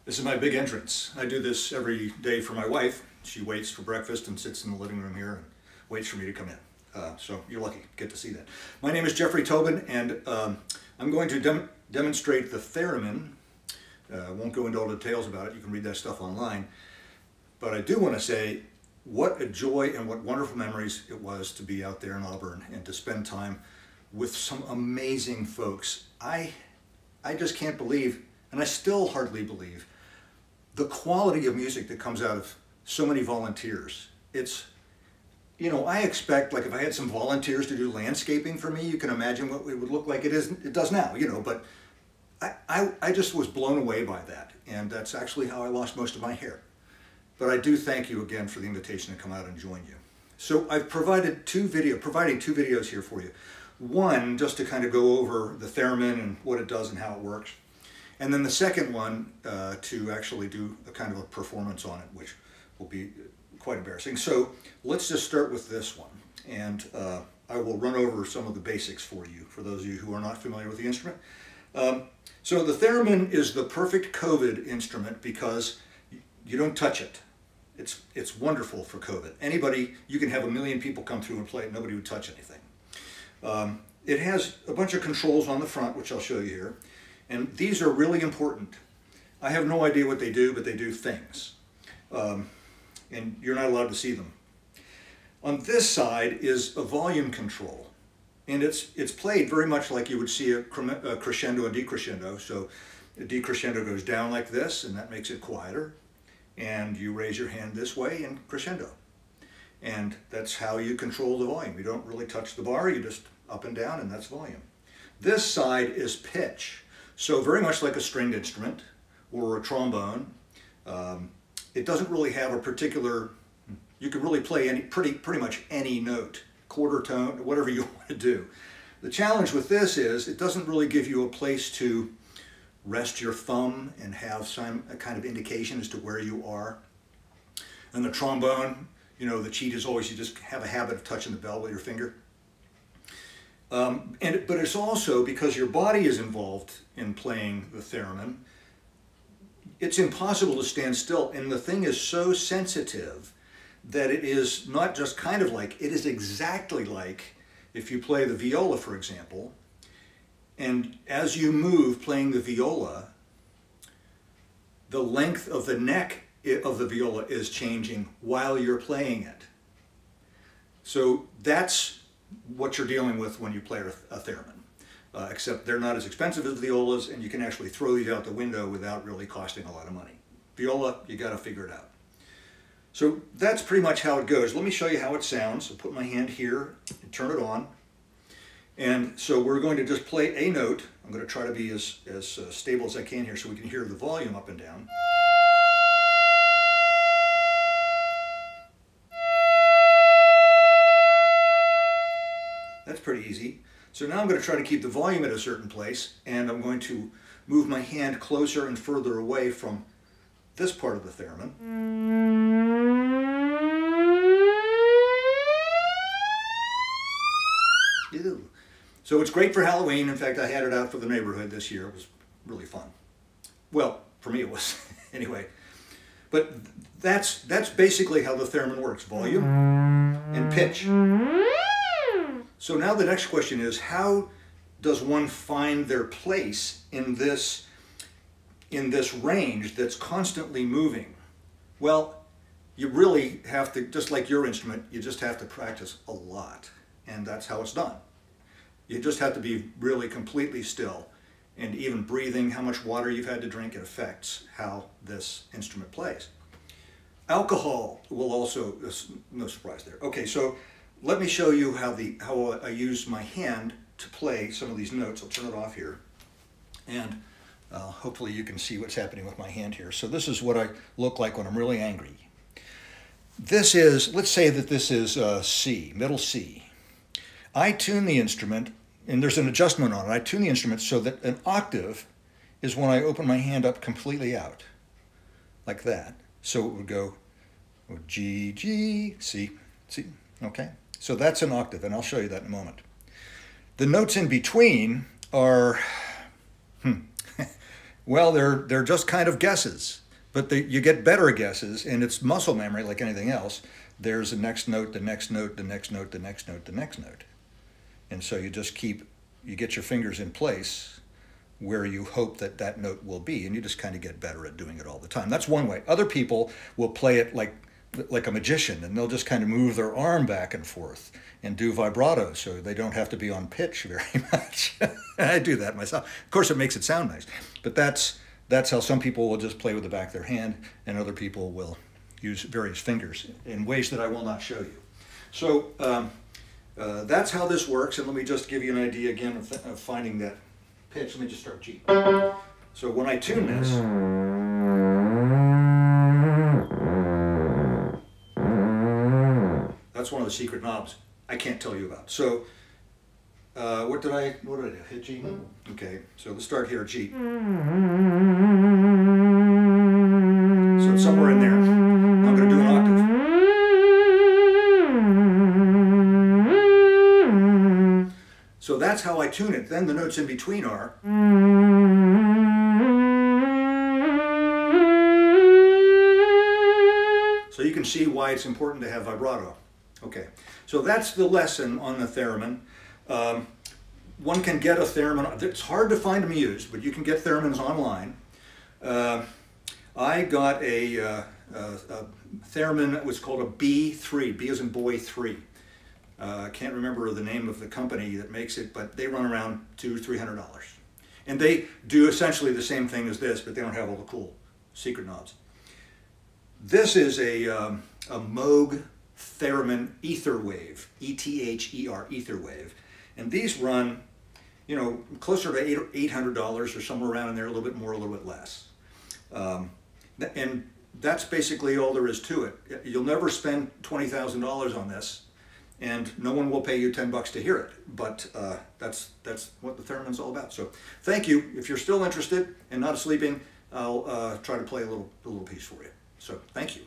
This is my big entrance. I do this every day for my wife. She waits for breakfast and sits in the living room here and waits for me to come in. So you're lucky, get to see that. My name is Jeffrey Tobin, and I'm going to demonstrate the Theremin. I won't go into all the details about it. You can read that stuff online. But I do want to say what a joy and what wonderful memories it was to be out there in Auburn and to spend time with some amazing folks. I just can't believe, and I still hardly believe, the quality of music that comes out of so many volunteers. It's, you know, I expect, like if I had some volunteers to do landscaping for me, you can imagine what it would look like it does now, you know, but I just was blown away by that. And that's actually how I lost most of my hair. But I do thank you again for the invitation to come out and join you. So I've providing two videos here for you. One, just to kind of go over the Theremin and what it does and how it works. And then the second one to actually do a kind of a performance on it, which will be quite embarrassing. So let's just start with this one. And I will run over some of the basics for you, for those of you who are not familiar with the instrument. So the Theremin is the perfect COVID instrument because you don't touch it. It's wonderful for COVID. Anybody, you can have 1 million people come through and play it, nobody would touch anything. It has a bunch of controls on the front, which I'll show you here. And these are really important. I have no idea what they do, but they do things. And you're not allowed to see them. On this side is a volume control. And it's played very much like you would see a crescendo and decrescendo. So the decrescendo goes down like this, and that makes it quieter. And you raise your hand this way and crescendo. And that's how you control the volume. You don't really touch the bar, you just up and down, and that's volume. This side is pitch. So very much like a stringed instrument or a trombone. It doesn't really have a particular, you can really play pretty much any note, quarter tone, whatever you want to do. The challenge with this is it doesn't really give you a place to rest your thumb and have some kind of indication as to where you are. And the trombone, you know, the cheat is always you just have a habit of touching the bell with your finger. But it's also, because your body is involved in playing the Theremin, it's impossible to stand still. And the thing is so sensitive that it is not just kind of like, it is exactly like if you play the viola, for example. And as you move playing the viola, the length of the neck of the viola is changing while you're playing it. So that's what you're dealing with when you play a Theremin. Except they're not as expensive as violas, and you can actually throw these out the window without really costing a lot of money. Viola, you got to figure it out. So that's pretty much how it goes. Let me show you how it sounds. I'll put my hand here and turn it on. And so we're going to just play a note. I'm going to try to be as stable as I can here so we can hear the volume up and down. That's pretty easy. So now I'm going to try to keep the volume at a certain place, and I'm going to move my hand closer and further away from this part of the Theremin. Ew. So it's great for Halloween. In fact, I had it out for the neighborhood this year. It was really fun. Well, for me it was anyway. But that's basically how the Theremin works. Volume and pitch. So now the next question is, how does one find their place in this range that's constantly moving? Well, you really have to, just like your instrument, you just have to practice a lot. And that's how it's done. You just have to be really completely still. And even breathing, how much water you've had to drink, it affects how this instrument plays. Alcohol will also, no surprise there. Okay, so let me show you how I use my hand to play some of these notes. I'll turn it off here. And hopefully you can see what's happening with my hand here. So this is what I look like when I'm really angry. This is, let's say that this is C, middle C. I tune the instrument, and there's an adjustment on it. I tune the instrument so that an octave is when I open my hand up completely out, like that. So it would go G, G, C, C, okay? So that's an octave, and I'll show you that in a moment. The notes in between are, Well, they're just kind of guesses, but you get better guesses, and it's muscle memory like anything else. There's the next note, the next note, the next note, the next note, the next note. And so you just you get your fingers in place where you hope that that note will be, and you just kind of get better at doing it all the time. That's one way. Other people will play it like a magician, and they'll just kind of move their arm back and forth and do vibrato, so they don't have to be on pitch very much. I do that myself. Of course, it makes it sound nice, but that's how some people will just play with the back of their hand, and other people will use various fingers in ways that I will not show you. So that's how this works, and let me just give you an idea again of finding that pitch. Let me just start G. So when I tune this, that's one of the secret knobs I can't tell you about. So what did I do? Hit G? Okay, so let's start here, G. So it's somewhere in there. Now I'm going to do an octave. So that's how I tune it. Then the notes in between are. So you can see why it's important to have vibrato. Okay, so that's the lesson on the theremin. One can get a theremin. It's hard to find them used, but you can get theremins online. I got a theremin that was called a B3, B as in boy 3. I can't remember the name of the company that makes it, but they run around $200–300. And they do essentially the same thing as this, but they don't have all the cool secret knobs. This is a Moog Theremin ether wave, E-T-H-E-R, ether wave. And these run, you know, closer to $800 or somewhere around in there, a little bit more, a little bit less. And that's basically all there is to it. You'll never spend $20,000 on this, and no one will pay you $10 to hear it. But that's what the theremin's all about. So thank you. If you're still interested and not sleeping, I'll try to play a little piece for you. So thank you.